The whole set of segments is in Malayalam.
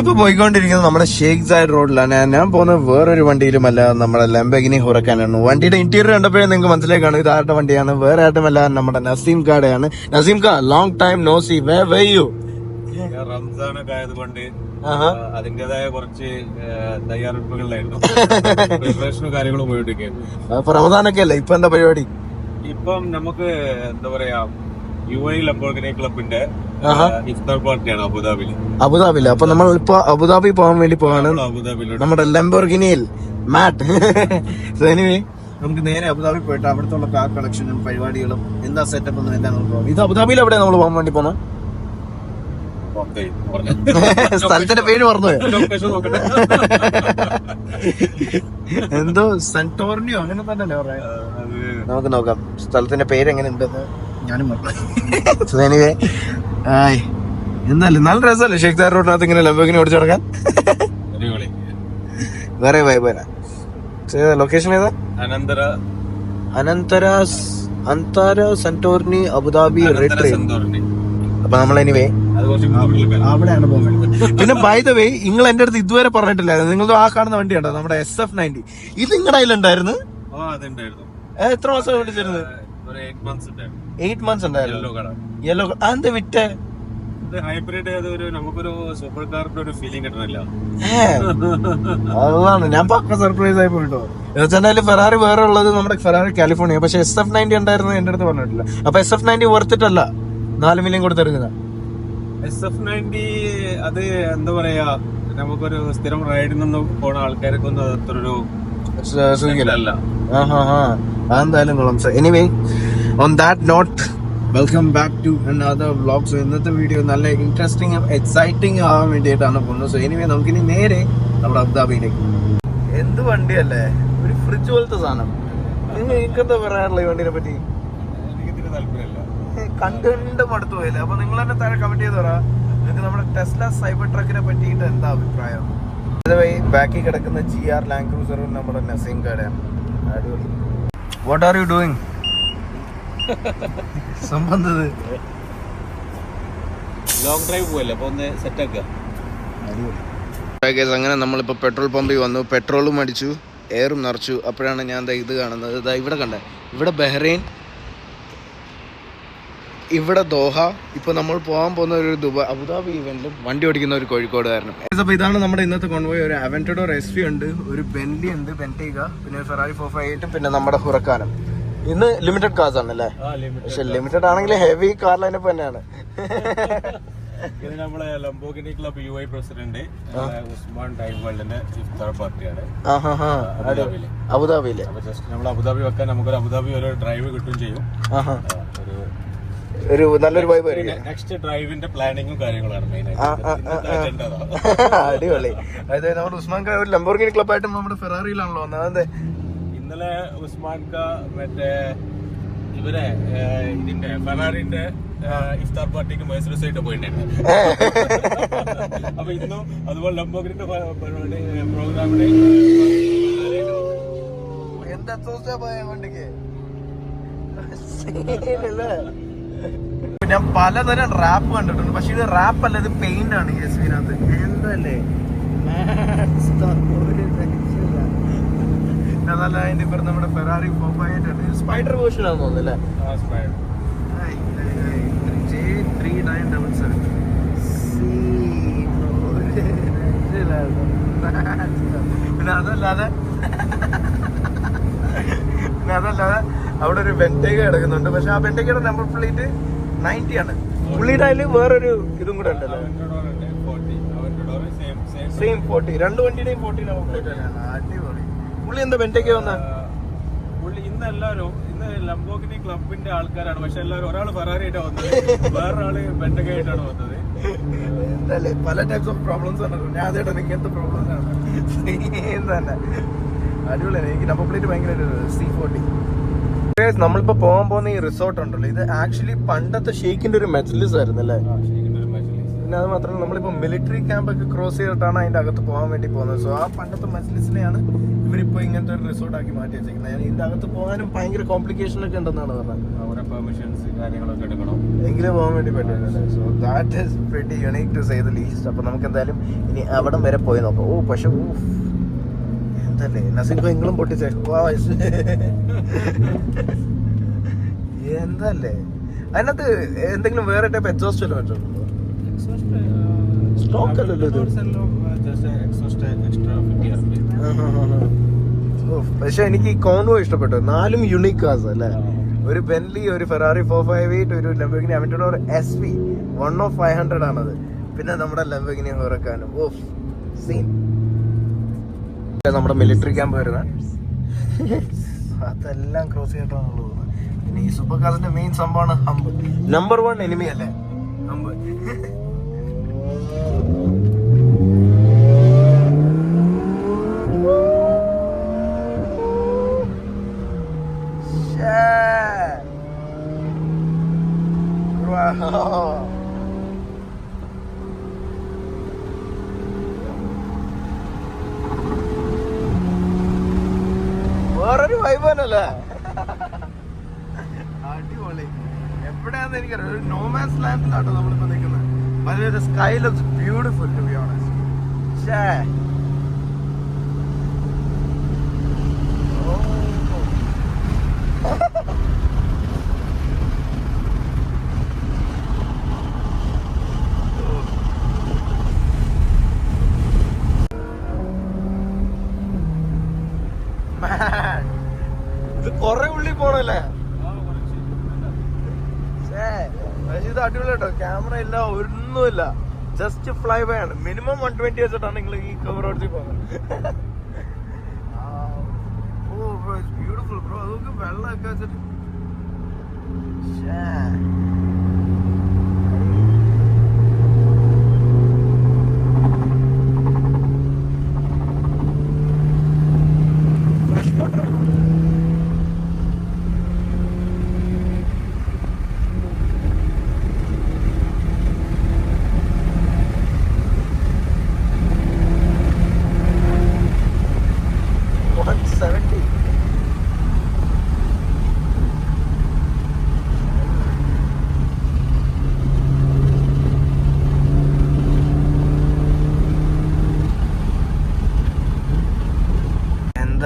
ഇപ്പൊ പോയിക്കൊണ്ടിരിക്കുന്നത് നമ്മുടെ ഷേഖ് സായദ് റോഡിലാണ്. ഞാൻ പോകുന്നത് വേറൊരു വണ്ടിയിലുമല്ല, നമ്മുടെ ലംബോർഗിനി ഹുറക്കാനാണ്. വണ്ടിയുടെ ഇന്റീരിയർ കണ്ടപ്പോഴേ നിങ്ങൾക്ക് മനസ്സിലാക്കാണ് ഇത് ആരുടെ വണ്ടിയാണ്. വേറെ ആരുമല്ല, നമ്മുടെ നസീം കാടയാണ്. നസീം കാ, ലോങ് ടൈം നോ സീ, വേ യു? റംസാനൊക്കെ ആയതുകൊണ്ട് അതിന്റേതായ കുറച്ച് തയ്യാറെടുപ്പുകളിലായിരുന്നു. പ്രിപ്പറേഷനും കാര്യങ്ങളും ഉപയോഗിക്കുന്നു. അപ്പൊ റമദാനൊക്കെ അല്ലേ, ഇപ്പൊ എന്താ പരിപാടി? ഇപ്പം നമുക്ക് എന്താ പറയാ, UAE ലംബോർഗിനി ക്ലബിന്റെ ഇഫ്താർ പാർട്ടിയാണ് അബുദാബിയിൽ. അപ്പൊ നമ്മൾ ഇപ്പൊ അബുദാബി പോകാൻ വേണ്ടി പോവാണ്, നമ്മുടെ ലംബോർഗിനിയിൽ മാറ്റ്. എനിവേ നമുക്ക് നേരെ അബുദാബി പോയിട്ട് അവിടുത്തെ കാർ കളക്ഷനും പരിപാടികളും എന്താ സെറ്റപ്പ് ഒന്നും എല്ലാം നോക്കാം. ഇത് അബുദാബിയിൽ എവിടെ നമ്മൾ പോകാൻ വേണ്ടി പോണ സ്ഥലത്തിന്റെ പേര് മറന്നുപോയോ? എന്തോ സെന്റോർണിയോ അങ്ങനെ തന്നെയല്ലേ പറയാ. നമുക്ക് നോക്കാം സ്ഥലത്തിന്റെ പേര് എങ്ങനെ ഉണ്ടെന്ന്. ഞാനും മറന്നു. എനിവേ എന്തായാലും നല്ല രസമല്ലേ ഷേഖ് സായദ് റോഡിനകത്ത് ഇങ്ങനെ ലംബോർഗിനി ഓടിച്ചു നടക്കാൻ. വേറെ വൈബാ. ലൊക്കേഷൻ ഏതാ? അനന്തര സെന്റോർണി അബുദാബി റെഡ് ട്രെയിൻ. അപ്പൊ നമ്മൾ എനിവേ അവിടെയാണ് പോകുന്നത്. പിന്നെ ബൈ ദ വേ, നിങ്ങൾ എന്റെ അടുത്ത് ഇതുവരെ പറഞ്ഞിട്ടില്ലായിരുന്നു, നിങ്ങളുടെ ആ കാണുന്ന വണ്ടിയുണ്ടോ നമ്മുടെ SF90, ഇത് നിങ്ങളുടെ കയ്യിലുണ്ടായിരുന്നു? എത്ര മാസം വിളിച്ചിരുന്നത്? 8 months ഉണ്ടായിരുന്നു. യെല്ലോ അതെന്താ വിറ്റേ? ഹൈബ്രിഡ് നമുക്കൊരു സൂപ്പർ കാറിന്റെ ഒരു ഫീലിംഗ് കിട്ടണില്ല. അതാണ് ഞാൻ പക്ക സർപ്രൈസ് ആയി പോയിട്ടോ. എന്നുവെച്ചാൽ ഫെറാറി വേറെ ഉള്ളത് നമ്മുടെ ഫെറാറി കാലിഫോർണിയ, പക്ഷെ SF90 ഉണ്ടായിരുന്നു എന്റെ അടുത്ത് പറഞ്ഞിട്ടില്ല. അപ്പൊ SF90 വർത്തിട്ടല്ല 4 million കൊടുത്തിരുന്നത്. SF90 അത് എന്താ പറയാ, നമുക്കൊരു സ്ഥിരം റൈഡിനൊന്നും പോണ ആൾക്കാരൊക്കെ ഒന്നും അത്രൊരു സുഖില്ല. അതെന്തായാലും കൊള്ളാം. Anyway on that note, welcome back to another vlog. So ഇന്നത്തെ വീഡിയോ നല്ല ഇൻട്രസ്റ്റിംഗ് എക്സൈറ്റിംഗ് ആവാൻ വേണ്ടിയിട്ടാണ് പോകുന്നത്. സോ എനിവേ നമുക്കിനി നേരെ നമ്മുടെ അബുദാബിയിലേക്ക്. എന്ത് വണ്ടിയല്ലേ, ഒരു ഫ്രിഡ്ജ് പോലത്തെ സാധനം. നിങ്ങൾക്കെന്താ പറയാറുള്ള ഈ വണ്ടിനെ പറ്റി? എനിക്ക് താല്പര്യമില്ല, കണ്ടുകൊണ്ട് മടുത്തു പോയില്ലേ. അപ്പൊ നിങ്ങൾ തന്നെ താഴെ കമന്റ് ചെയ്ത് പറ, നിങ്ങൾക്ക് നമ്മുടെ ടെസ്ല സൈബർ ട്രക്കിനെ പറ്റിയിട്ട് എന്താ അഭിപ്രായം. ബാക്കി കിടക്കുന്ന GR ലാൻഡ് ക്രൂസറും നമ്മുടെ നസീം കാടയാണ്. അടിപൊളി. What are you doing? സംബന്ധത് ലോങ് ഡ്രൈവ് പോയല്ലേ, അപ്പൊ ഒന്ന് സെറ്റ് ആക്കുക. അങ്ങനെ നമ്മളിപ്പോൾ പെട്രോൾ പമ്പിൽ വന്നു, പെട്രോളും അടിച്ചു, എയറും നിറച്ചു. അപ്പോഴാണ് ഞാൻ ഇത് കാണുന്നത്. ഇതാ ഇവിടെ കണ്ടേ, ഇവിടെ ബഹ്റൈൻ, ഇവിടെ ദോഹ. ഇപ്പൊ നമ്മൾ പോകാൻ പോകുന്ന ഒരു അബുദാബി ഇവന്റിലും വണ്ടി ഓടിക്കുന്ന ഒരു കോഴിക്കോടുകാരനും. അപ്പൊ ഇതാണ് നമ്മുടെ ഇന്നത്തെ കോൺവോയ്. ഒരു അവന്റഡോർ SV ഉണ്ട്, ഒരു ബെന്റ്ലി ഉണ്ട്, ബെന്റേഗ, പിന്നെ ഫെറാറി 458, പിന്നെ നമ്മുടെ ഹുറക്കാനും. ഇന്ന് ലിമിറ്റഡ് കാർസ് ആണല്ലേ, പക്ഷെ ലിമിറ്റഡ് ആണെങ്കിൽ ഹെവി കാർ ലൈനപ്പ് തന്നെയാണ്. ഇത് നമ്മളെ Lamborghini club UAE president Usman time വേൾഡിന്റെ ഇഫ്താർ പാർട്ടിയാണ് അബുദാബിയില്. അപ്പൊ ജസ്റ്റ് നമ്മൾ അബുദാബി വെക്കാൻ നമുക്കൊരു അബുദാബി ഒരു ഡ്രൈവ് കിട്ടും ചെയ്യും. ഒരു നല്ലൊരു വൈബ്. നെക്സ്റ്റ് ഡ്രൈവിന്റെ പ്ലാനിങ്ങും കാര്യങ്ങളാണ് മെയിൻ ആയിട്ട്. അടിപൊളി. അതായത് നമ്മുടെ ഉസ്മാൻ ഒരു ലംബോർഗിനി ക്ലബായിട്ട് നമ്മുടെ ഫെറാറിയിലാണല്ലോ വന്നത്. അതെ, ഇന്നലെ ഉസ്മാൻ മറ്റേ ഇവരെ ഇതിന്റെ ഫെറാറിന്റെ ഇഫ്താർ പാർട്ടിക്ക് മൈസൂർ ആയിട്ട് പോയിട്ടുണ്ടായിരുന്നു. അപ്പൊ ഇന്നും അതുപോലെ ലംബോർഗിനിന്റെ പ്രോഗ്രാമിന് എന്താ വണ്ടിക്ക്. ഞാൻ പലതരം റാപ്പ് കണ്ടിട്ടുണ്ട്, പക്ഷെ ഇത് റാപ്പ് അല്ല, ഇത് പെയിന്റ് ആണ് SV-നകത്ത്. എന്തല്ലേ അതല്ല, അതിന്റെ ഇപ്പം നമ്മുടെ ഫെറാറി 458 സ്പൈഡർ വേർഷൻ ആണെന്ന് തോന്നുന്നല്ലേ. J3977 പിന്നെ അതല്ലാതെ അവിടെ ഒരു ബെന്റേഗ കിടക്കുന്നുണ്ട്. പക്ഷെ ആ ബെന്റേഗയുടെ നമ്പർ പ്ലേറ്റ് 90 ആണ്. പുള്ളിയുടെ അതിൽ വേറൊരു ഇതും കൂടെ ഉണ്ടല്ലോ, സെയിം 40. രണ്ട് വണ്ടിയുടെയും 40 നമ്പർ പ്ലേറ്റ് തന്നെയാണ്. അടിപൊളി. പുള്ളി എന്താ ബെന്റേഗ വന്ന പുള്ളി ഇന്ന് ലംബോർഗിനി ക്ലബിന്റെ ആൾക്കാരാണ്, പക്ഷെ എല്ലാവരും ഒരാൾ ഫെറാറി ആയിട്ടാണ് വന്നത്, വേറൊരാള് ബെന്റേഗ ആയിട്ടാണ് വന്നത്. എന്തല്ലേ പല ടൈപ്സ് ഓഫ് പ്രോബ്ലംസ് ആണ്. ഞാൻ അതേട്ടാ ഇങ്ങനത്തെ പ്രോബ്ലംസ് ആണ് തന്നെ. അടിപൊളിയാണ്. എനിക്ക് നമ്പർ പ്ലേറ്റ് ഭയങ്കര C40. നമ്മളിപ്പോ പോകാൻ പോകുന്ന ഈ റിസോർട്ട് ഉണ്ടല്ലോ, ഇത് ആക്ച്വലി പണ്ടത്തെ ഷെയ്ഖിന്റെ ഒരു മെജലിസ് ആയിരുന്നു അല്ലേ. പിന്നെ അത് മാത്രമല്ല നമ്മളിപ്പോ മിലിറ്ററി ക്യാമ്പ് ഒക്കെ ക്രോസ് ചെയ്തിട്ടാണ് അതിന്റെ അകത്ത് പോകാൻ വേണ്ടി പോകുന്നത്. സോ ആ പണ്ടത്തെ മജ്ലിസിനെയാണ് ഇവരിപ്പോ ഇങ്ങനത്തെ ഒരു റിസോർട്ട് ആക്കി മാറ്റി വെച്ചിരിക്കുന്നത്. ഇതിന്റെ അകത്ത് പോകാനും ഭയങ്കര കോംപ്ലിക്കേഷൻ ഒക്കെ ഉണ്ടെന്നാണ് പറഞ്ഞത്. അവിടെ പെർമിഷൻസ് കാര്യങ്ങളൊക്കെ എടുക്കണം, എങ്കിലും പോകാൻ വേണ്ടി പറ്റില്ല. So that is pretty unique to say the least. അപ്പൊ നമുക്ക് എന്തായാലും ഇനി അവിടം വരെ പോയി നോക്കാം. ഓ പക്ഷെ എന്തല്ലേ നസീബ് നിങ്ങളും പൊട്ടിച്ചേ എന്തല്ലേ അതിനകത്ത് എന്തെങ്കിലും വേറെ ടൈപ്പ് എക്സോസ്റ്റ് വല്ലതും വെച്ചിട്ടുണ്ടോ? സ്റ്റോക്ക് അല്ലല്ലോ ഇത്. പക്ഷെ എനിക്ക് ഈ കോൺവോ ഇഷ്ടപ്പെട്ടു. 4 യുണീക് കാർസ് അല്ലേ? ഒരു ബെൻലി, ഒരു ഫെറാറി 458, ഒരു ലംബോർഗിനി അവന്റഡോർ SV 1/500 ആണത്. പിന്നെ നമ്മുടെ ലംബോർഗിനി ഹുറക്കാനും സീൻ. നമ്മുടെ മിലിറ്ററി ക്യാമ്പ് വരുന്നത് അതെല്ലാം ക്രോസ് ചെയ്തിട്ടാണുള്ളത്. പിന്നെ ഈ സൂപ്പർ കാറിന്റെ മെയിൻ സംഭവമാണ് ഹമ്പ്. നമ്പർ 1 എനിമി അല്ലേ ഹമ്പ്. വേറൊരു വൈബാണല്ലേ, അടിപൊളി. എവിടെയാന്ന് എനിക്കറിയാം. ഒരു നോമാൻസ് ലാൻഡിലാട്ടോ നമ്മളിപ്പോ നിൽക്കുന്നത്. പക്ഷേ sky looks beautiful to be honest. ഇത് കൊറേ ഉള്ളിൽ പോണല്ലേ. ഇത് അടിപൊളി കേട്ടോ. ക്യാമറ ഇല്ല, ഒന്നുമില്ല, ജസ്റ്റ് ഫ്ലൈ ബൈ ആണ്. മിനിമം 120 വെച്ചിട്ടാണ് നിങ്ങൾ ഈ കവർ ഓടിച്ച് പോകുന്നത്. Beautiful bro. അതൊക്കെ വെള്ളമൊക്കെ വെച്ചിട്ട്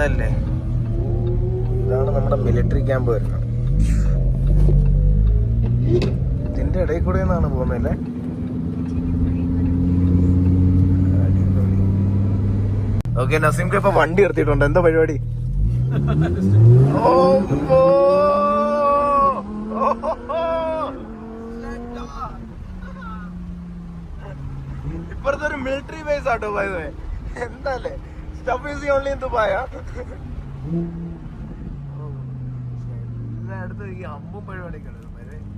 അല്ലേ. ഇതാണ് നമ്മുടെ മിലിറ്ററി ക്യാമ്പ് വരുന്നത്. ഇതിന്റെ ഇടയിൽ കൂടെ നിന്നാണ് പോകുന്നല്ലേ. ഓക്കെ, നസീംക്ക് ഇപ്പൊ വണ്ടി നിർത്തിയിട്ടുണ്ട്. എന്താ പരിപാടി? ഇപ്പുറത്തെ ഒരു മിലിറ്ററി ബേസ് ആട്ടോ പോയത്. എന്താല്ലേ stuff is only in Dubai. എല്ലായിടത്തും ഈ അമ്പും പരിപാടിയൊക്കെയാണ്.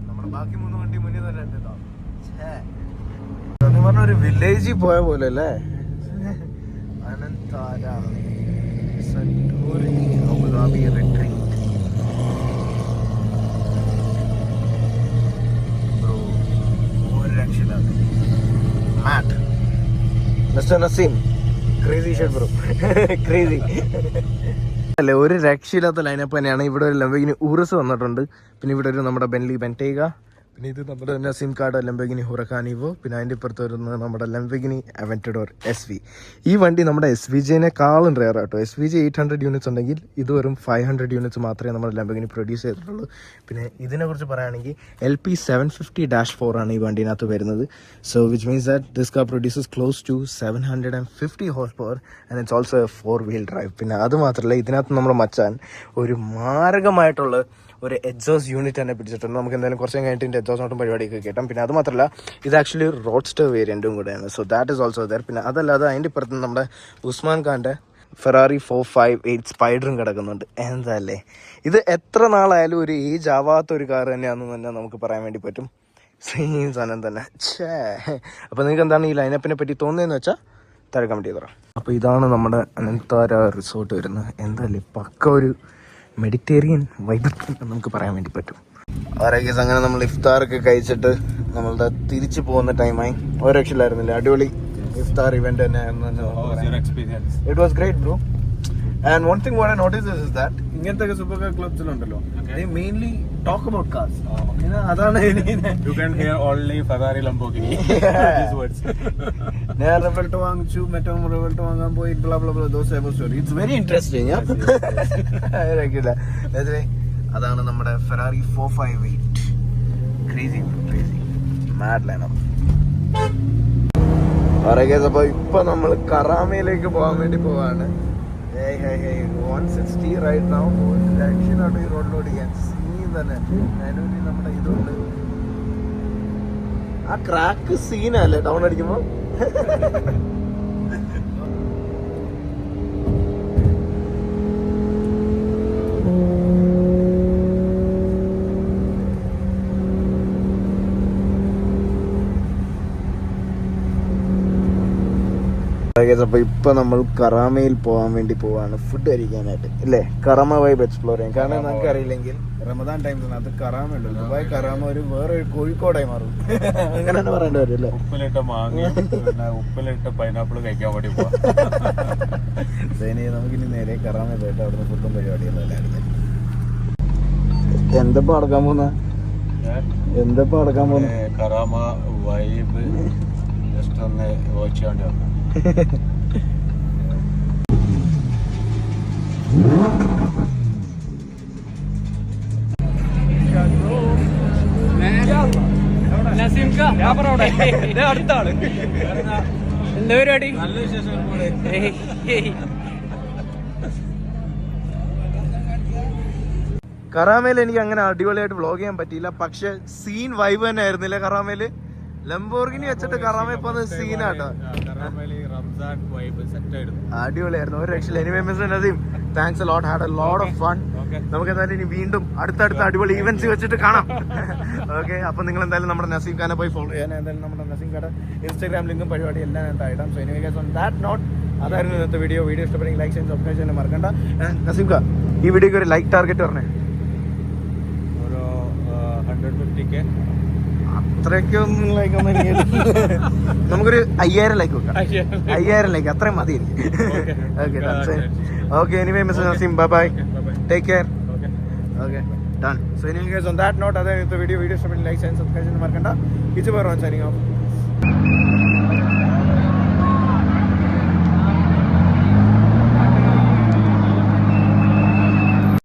നമ്മുടെ ബാക്കി 3 വണ്ടി മുന്നിൽ തന്നെ ഉണ്ട്. സത്യം പറഞ്ഞ ഒരു വില്ലേജിൽ പോയ പോലെ അല്ലേ. Anantara Santorini Abu Dhabi retreat. Bro ഒരു രക്ഷയില്ലാതെ. മാറ്റ് mister Naseem crazy shed bro, crazy അല്ലേ. ഒരു രക്ഷയില്ലാത്ത ലൈനപ്പ് തന്നെയാണ്. ഇവിടെ ഒരു ലംബോർഗിനി ഉറസ് വന്നിട്ടുണ്ട്. പിന്നെ ഇവിടെ ഒരു നമ്മുടെ ബെൻലി ബെൻറ്റേഗ. പിന്നെ ഇത് നമ്മുടെ നസീം കാർഡ് ലംബോർഗിനി ഹുറക്കാൻ ഇവോ. പിന്നെ അതിൻ്റെ ഇപ്പുറത്ത് വരുന്നത് നമ്മുടെ ലംബോർഗിനി അവന്റഡോർ SV. ഈ വണ്ടി നമ്മുടെ SVJനേക്കാളും റെയർ ആട്ടോ. SVJ 800 യൂണിറ്റ്സ് ഉണ്ടെങ്കിൽ ഇത് വെറും 500 യൂണിറ്റ്സ് മാത്രമേ നമ്മുടെ ലംബോർഗിനി പ്രൊഡ്യൂസ് ചെയ്തിട്ടുള്ളൂ. പിന്നെ ഇതിനെക്കുറിച്ച് പറയുകയാണെങ്കിൽ LP 750-4 ആണ് ഈ വണ്ടിനകത്ത് വരുന്നത്. So which means that this car produces close to 750 horse power and it's also 4-wheel drive. പിന്നെ അത് മാത്രമല്ല, ഇതിനകത്ത് നമ്മുടെ മച്ചാൻ ഒരു മാരകമായിട്ടുള്ള ഒരു എക്സോസ് യൂണിറ്റ് തന്നെ പിടിച്ചിട്ടുണ്ട്. നമുക്ക് എന്തായാലും കുറച്ച് കഴിഞ്ഞിട്ട് ഇതിൻ്റെ എക്സോസ് നോട്ടും പരിപാടിയൊക്കെ കിട്ടാം. പിന്നെ അത് മാത്രമല്ല, ഇത് ആക്ച്വലി റോഡ്സ്റ്റർ വേരിയൻറ്റും കൂടെയാണ്. So that is also there. പിന്നെ അതല്ലാതെ അതിൻ്റെ ഇപ്പുറത്ത് നമ്മുടെ ഉസ്മാൻ ഖാൻ്റെ ഫെറാറി 458 സ്പൈഡറും കിടക്കുന്നുണ്ട്. എന്താല്ലേ, ഇത് എത്ര നാളായാലും ഒരു ഏജ് ആവാത്ത ഒരു കാർ തന്നെയാണെന്ന് തന്നെ നമുക്ക് പറയാൻ വേണ്ടി പറ്റും. സെയിം സാധനം തന്നെ. അപ്പോൾ നിങ്ങൾക്ക് എന്താണ് ഈ ലൈനപ്പിനെ പറ്റി തോന്നുന്നതെന്ന് വെച്ചാൽ താഴെ കമൻറ്റ് ചെയ്തോളാം. അപ്പോൾ ഇതാണ് നമ്മുടെ അനന്താര റിസോർട്ട് വരുന്നത്. എന്താല്ലേ, പക്ക ഒരു മെഡിറ്റേറിയൻ വൈബ് നമുക്ക് പറയാൻ വേണ്ടി പറ്റും. ആരോഗ്യ അങ്ങനെ നമ്മൾ ഇഫ്താറൊക്കെ കഴിച്ചിട്ട് നമ്മളുടെ തിരിച്ചു പോകുന്ന ടൈമായി. ഒരു രക്ഷയില്ലായിരുന്നില്ല, അടിപൊളി ഇഫ്താർ ഇവന്റ് തന്നെ. It was great bro. And one thing what I noticed is that ഇങ്ങനത്തെ സൂപ്പർ കാർ ക്ലബ്സിലുണ്ടല്ലോ, they mainly talk about cars. അതാണ് You can hear only Ferrari, Lamborghini. These words. ഞാൻ റിവൽട്ട് വാങ്ങിച്ചു, മറ്റോ റിവൽട്ട് വാങ്ങാൻ പോയി, blah blah blah, those type of story. It's very interesting. അതാണ് നമ്മുടെ ഫെറാറി 458. Crazy mad lineup. അപ്പൊ ഇപ്പൊ നമ്മൾ കറാമയിലേക്ക് പോകാൻ വേണ്ടി പോവാണ്. 160 right now. രക്ഷയിലോട്ട് ഈ റോഡിലോട്ട് ഞാൻ സീൻ തന്നെ. അതിനുവേണ്ടി നമ്മുടെ ഇതുണ്ട്, ആ ക്രാക്ക് സീനല്ലേ ടൗൺ അടിക്കുമ്പോ. അപ്പൊ ഇപ്പൊ നമ്മൾ കറാമയിൽ പോകാൻ വേണ്ടി പോവാണ്, ഫുഡ് കഴിക്കാനായിട്ട് അല്ലേ. കറാമ വൈബ് എക്സ്പ്ലോർ ചെയ്യാൻ. കാരണം നമുക്ക് അറിയില്ലെങ്കിൽ റമദാൻ ടൈമിനകത്ത് കറാമ ഉണ്ട്. ദുബായ് കറാമ ഒരു വേറെ കോഴിക്കോടായി മാറും. അങ്ങനെയാണ് പറയേണ്ടി വരും അല്ലേ. ഉപ്പിലിട്ട മാങ്ങ, ഉപ്പിലിട്ട പൈനാപ്പിൾ കഴിക്കാൻ വേണ്ടി പോവാം. നമുക്കിനി നേരെ കറാമ പോയിട്ട് അവിടുന്ന് ഫുഡും പരിപാടികളും എല്ലായിരുന്നു. എന്തപ്പോ അടക്കാൻ പോകുന്ന കറാമ വൈബ് ജസ്റ്റ് ഒന്ന് വാച്ച് വേണ്ടി വന്നു. അടുത്താണ് എന്താ പരിപാടി? നല്ല വിശേഷം. കറാമയിൽ എനിക്ക് അങ്ങനെ അടിപൊളിയായിട്ട് വ്ളോഗ് ചെയ്യാൻ പറ്റിയില്ല, പക്ഷെ സീൻ വൈബ് തന്നെ ആയിരുന്നില്ല കറാമയില്. ലംബോർഗിനി വെച്ചിട്ട് കറാമ ഇപ്പൊ സീനാട്ടോ, അടിപൊളിയായിരുന്നു, ഒരു രക്ഷയില്ല. Anyway mister Naseem, thanks a lot, had a lot of fun. നമുക്ക് എന്തായാലും ഇനി വീണ്ടും അടുത്തടുത്ത അടിപൊളി ഈവന്റ്സ് വെച്ചിട്ട് കാണാം. ഓക്കെ, അപ്പൊ നിങ്ങൾ എന്തായാലും നമ്മുടെ നസീം ഖാനെ പോയി ഫോളോ ചെയ്യാൻ. എന്തായാലും നമ്മുടെ നസീം ഖാന്റെ ഇൻസ്റ്റാഗ്രാം ലിങ്കും പരിപാടി എല്ലാം ഞാൻ താഴെയിടാം. So anyway guys, on that note, അതായിരുന്നു ഇന്നത്തെ വീഡിയോ. ഇഷ്ടപ്പെടുമെങ്കിൽ ലൈക്ക് ചെയ്യാൻ, സബ്സ്ക്രൈബ് ചെയ്യാൻ മറക്കണ്ട. നസീം ഖാ, ഈ വീഡിയോക്ക് ഒരു ലൈക്ക് ടാർഗറ്റ് പറഞ്ഞേ. ഒരു 150K. അത്രയ്ക്കൊന്നും ലൈക്കൊന്നും നമുക്കൊരു 5000 ലൈക്ക് വെക്കാം. 5000 ലൈക്ക് അത്രയും മതി. Okay, anyway mister Naseem, bye bye, take care. Okay, done. So anyway guys, on that note, അതായത് വീഡിയോ ഇഷ്ടപ്പെടുന്ന ലൈക്ക് ചെയ്യാൻ, സബ്സ്ക്രൈബ് ചെയ്യാൻ മറക്കണ്ട. It's bye Ron signing of.